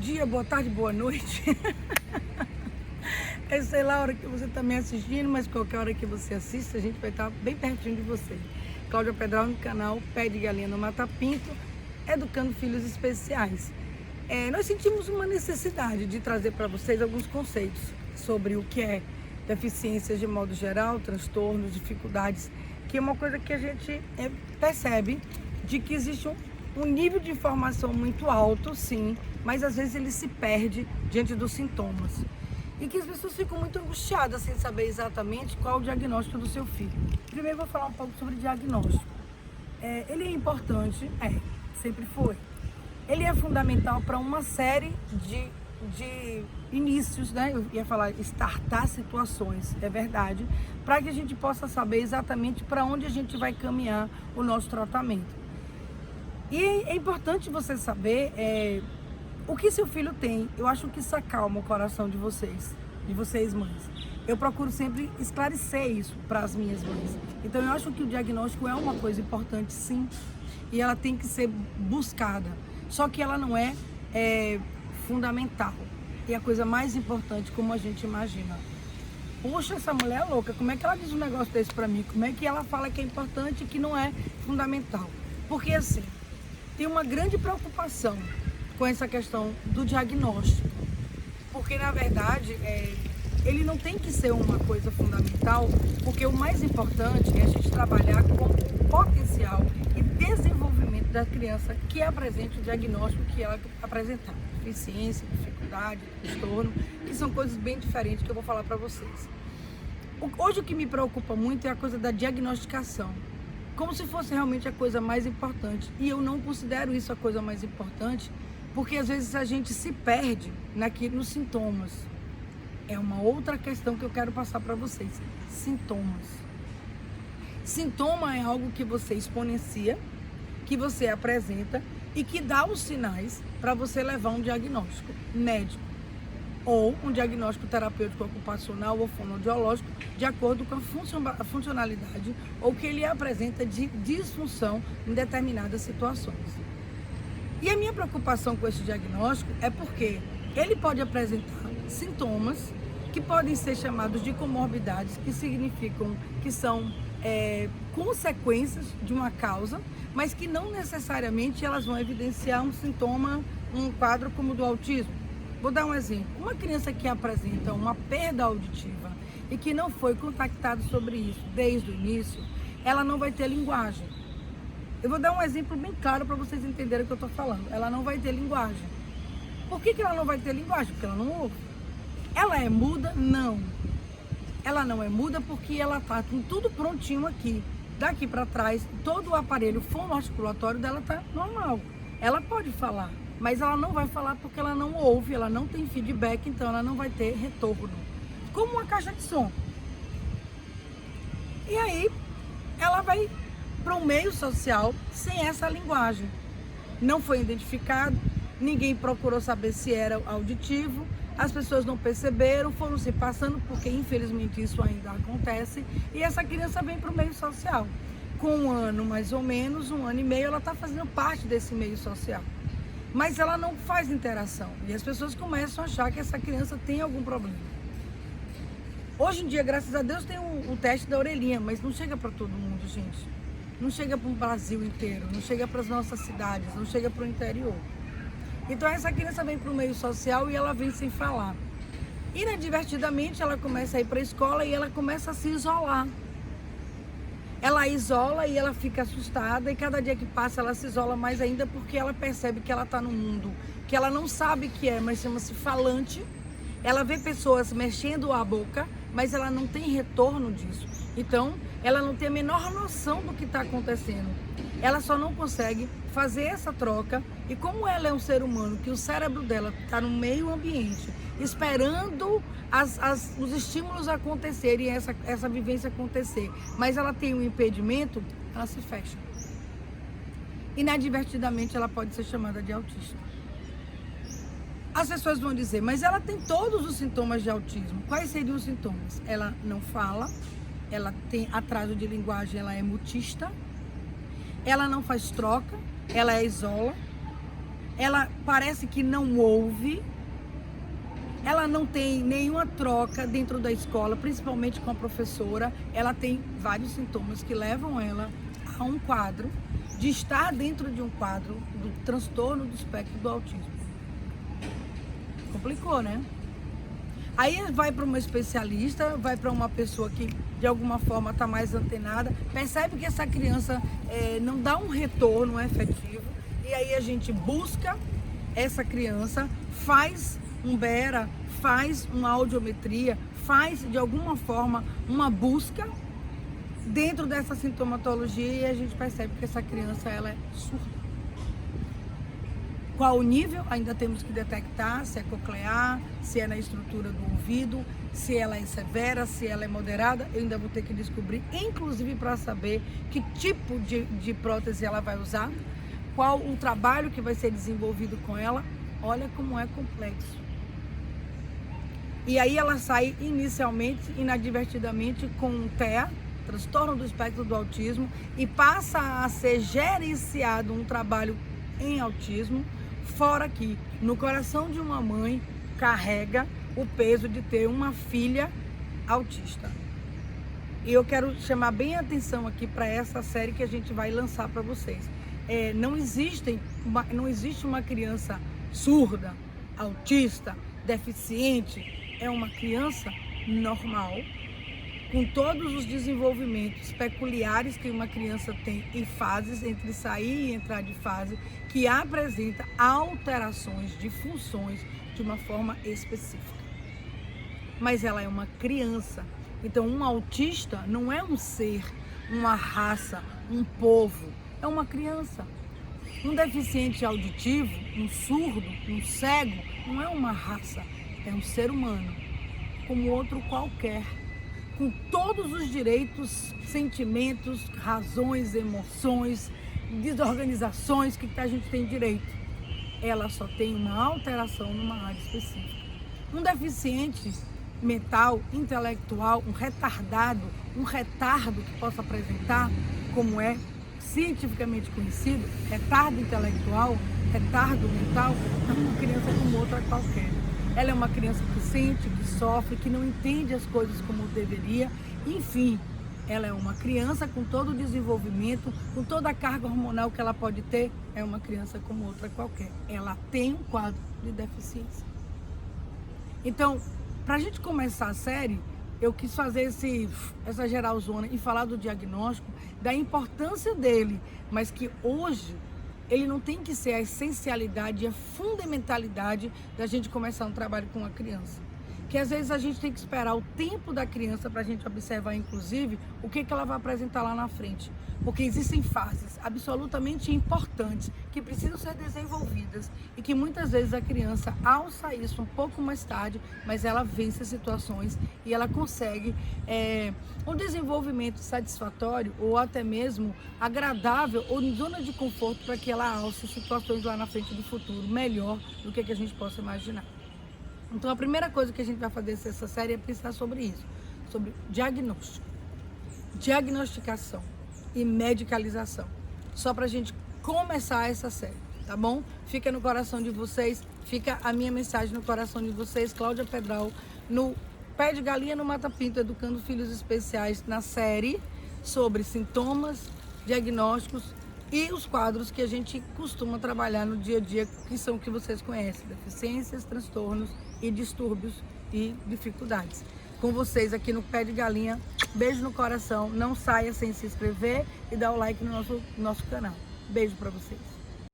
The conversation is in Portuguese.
dia, boa tarde, boa noite. Eu sei lá a hora que você está me assistindo, mas qualquer hora que você assista, a gente vai estar bem pertinho de você. Cláudia Pedral no canal Pé de Galinha no Mata Pinto, educando filhos especiais. Nós sentimos uma necessidade de trazer para vocês alguns conceitos sobre o que é deficiências de modo geral, transtornos, dificuldades, que é uma coisa que a gente percebe de que existe um nível de informação muito alto, sim, mas às vezes ele se perde diante dos sintomas. E que as pessoas ficam muito angustiadas sem saber exatamente qual o diagnóstico do seu filho. Primeiro vou falar um pouco sobre diagnóstico. Ele é importante, sempre foi. Ele é fundamental para uma série de inícios, né? Eu ia falar startar situações, é verdade, para que a gente possa saber exatamente para onde a gente vai caminhar o nosso tratamento. E é importante você saber o que seu filho tem. Eu acho que isso acalma o coração de vocês mães. Eu procuro sempre esclarecer isso para as minhas mães. Então eu acho que o diagnóstico é uma coisa importante, sim, e ela tem que ser buscada. Só que ela não é fundamental. E a coisa mais importante, como a gente imagina. Poxa, essa mulher é louca, como é que ela diz um negócio desse pra mim? Como é que ela fala que é importante e que não é fundamental? Porque assim, tem uma grande preocupação com essa questão do diagnóstico. Porque na verdade, ele não tem que ser uma coisa fundamental, porque o mais importante é a gente trabalhar com o potencial e desenvolvimento da criança que apresente o diagnóstico que ela apresentar. Deficiência, dificuldade, transtorno, que são coisas bem diferentes que eu vou falar para vocês. Hoje o que me preocupa muito é a coisa da diagnosticação, como se fosse realmente a coisa mais importante. E eu não considero isso a coisa mais importante, porque às vezes a gente se perde nos sintomas. É uma outra questão que eu quero passar para vocês. Sintomas. Sintoma é algo que você exponencia, que você apresenta e que dá os sinais para você levar um diagnóstico médico ou um diagnóstico terapêutico ocupacional ou fonoaudiológico de acordo com a funcionalidade ou que ele apresenta de disfunção em determinadas situações. E a minha preocupação com esse diagnóstico é porque ele pode apresentar sintomas que podem ser chamados de comorbidades, que significam que são consequências de uma causa, mas que não necessariamente elas vão evidenciar um sintoma, um quadro como o do autismo. Vou dar um exemplo. Uma criança que apresenta uma perda auditiva e que não foi contactado sobre isso desde o início, ela não vai ter linguagem. Eu vou dar um exemplo bem claro para vocês entenderem o que eu estou falando. Ela não vai ter linguagem. Por que ela não vai ter linguagem? Porque ela não ouve. Ela é muda? Não. Ela não é muda porque ela está com tudo prontinho aqui. Daqui para trás, todo o aparelho fonoarticulatório dela está normal. Ela pode falar, mas ela não vai falar porque ela não ouve, ela não tem feedback, então ela não vai ter retorno. Como uma caixa de som. E aí, ela vai para um meio social sem essa linguagem. Não foi identificado, ninguém procurou saber se era auditivo, as pessoas não perceberam, foram se passando, porque infelizmente isso ainda acontece, e essa criança vem para o meio social. Com um ano mais ou menos, 1 ano e meio, ela está fazendo parte desse meio social. Mas ela não faz interação, e as pessoas começam a achar que essa criança tem algum problema. Hoje em dia, graças a Deus, tem o teste da orelhinha, mas não chega para todo mundo, gente. Não chega para o Brasil inteiro, não chega para as nossas cidades, não chega para o interior. Então essa criança vem para o meio social e ela vem sem falar. Inadvertidamente ela começa a ir para a escola e ela começa a se isolar. Ela isola e ela fica assustada, e cada dia que passa ela se isola mais ainda porque ela percebe que ela está no mundo que ela não sabe o que é, mas chama-se falante. Ela vê pessoas mexendo a boca, mas ela não tem retorno disso. Então ela não tem a menor noção do que está acontecendo. Ela só não consegue fazer essa troca, e como ela é um ser humano, que o cérebro dela está no meio ambiente, esperando os estímulos acontecerem e essa vivência acontecer, mas ela tem um impedimento, ela se fecha. Inadvertidamente ela pode ser chamada de autista. As pessoas vão dizer, mas ela tem todos os sintomas de autismo. Quais seriam os sintomas? Ela não fala, ela tem atraso de linguagem, ela é mutista, ela não faz troca, ela isola, ela parece que não ouve, ela não tem nenhuma troca dentro da escola, principalmente com a professora. Ela tem vários sintomas que levam ela a um quadro, de estar dentro de um quadro do transtorno do espectro do autismo. Complicou, né? Aí vai para uma especialista, vai para uma pessoa que de alguma forma está mais antenada, percebe que essa criança não dá um retorno efetivo, e aí a gente busca essa criança, faz um BERA, faz uma audiometria, faz de alguma forma uma busca dentro dessa sintomatologia, e a gente percebe que essa criança ela é surda. Qual o nível? Ainda temos que detectar se é coclear, se é na estrutura do ouvido, se ela é severa, se ela é moderada. Eu ainda vou ter que descobrir, inclusive para saber que tipo de prótese ela vai usar, qual o trabalho que vai ser desenvolvido com ela. Olha como é complexo. E aí ela sai inicialmente, inadvertidamente, com um TEA, transtorno do espectro do autismo, e passa a ser gerenciado um trabalho em autismo, fora que no coração de uma mãe carrega o peso de ter uma filha autista. E eu quero chamar bem a atenção aqui para essa série que a gente vai lançar para vocês. Não existe uma criança surda, autista, deficiente. É uma criança normal, com todos os desenvolvimentos peculiares que uma criança tem em fases, entre sair e entrar de fase, que apresenta alterações de funções de uma forma específica. Mas ela é uma criança. Então, um autista não é um ser, uma raça, um povo. É uma criança. Um deficiente auditivo, um surdo, um cego, não é uma raça. É um ser humano, como outro qualquer, com todos os direitos, sentimentos, razões, emoções, desorganizações que a gente tem direito. Ela só tem uma alteração numa área específica. Um deficiente mental, intelectual, um retardado, um retardo que possa apresentar, como é cientificamente conhecido, retardo intelectual, retardo mental, é uma criança como outra qualquer. Ela é uma criança que sente, que sofre, que não entende as coisas como deveria. Enfim, ela é uma criança com todo o desenvolvimento, com toda a carga hormonal que ela pode ter. É uma criança como outra qualquer. Ela tem um quadro de deficiência. Então, para a gente começar a série, eu quis fazer essa geralzona e falar do diagnóstico, da importância dele, mas que hoje ele não tem que ser a essencialidade e a fundamentalidade da gente começar um trabalho com uma criança. Que às vezes a gente tem que esperar o tempo da criança para a gente observar, inclusive, o que ela vai apresentar lá na frente. Porque existem fases absolutamente importantes que precisam ser desenvolvidas e que muitas vezes a criança alça isso um pouco mais tarde, mas ela vence situações e ela consegue um desenvolvimento satisfatório ou até mesmo agradável ou em zona de conforto para que ela alce situações lá na frente do futuro melhor do que a gente possa imaginar. Então a primeira coisa que a gente vai fazer nessa série é pensar sobre isso, sobre diagnóstico, diagnosticação e medicalização, só para a gente começar essa série, tá bom? Fica no coração de vocês, fica a minha mensagem no coração de vocês, Cláudia Pedral, no Pé de Galinha no Mata Pinto, Educando Filhos Especiais, na série sobre sintomas, diagnósticos e os quadros que a gente costuma trabalhar no dia a dia, que são o que vocês conhecem, deficiências, transtornos e distúrbios e dificuldades. Com vocês aqui no Pé de Galinha, beijo no coração, não saia sem se inscrever e dar o like no nosso canal. Beijo para vocês.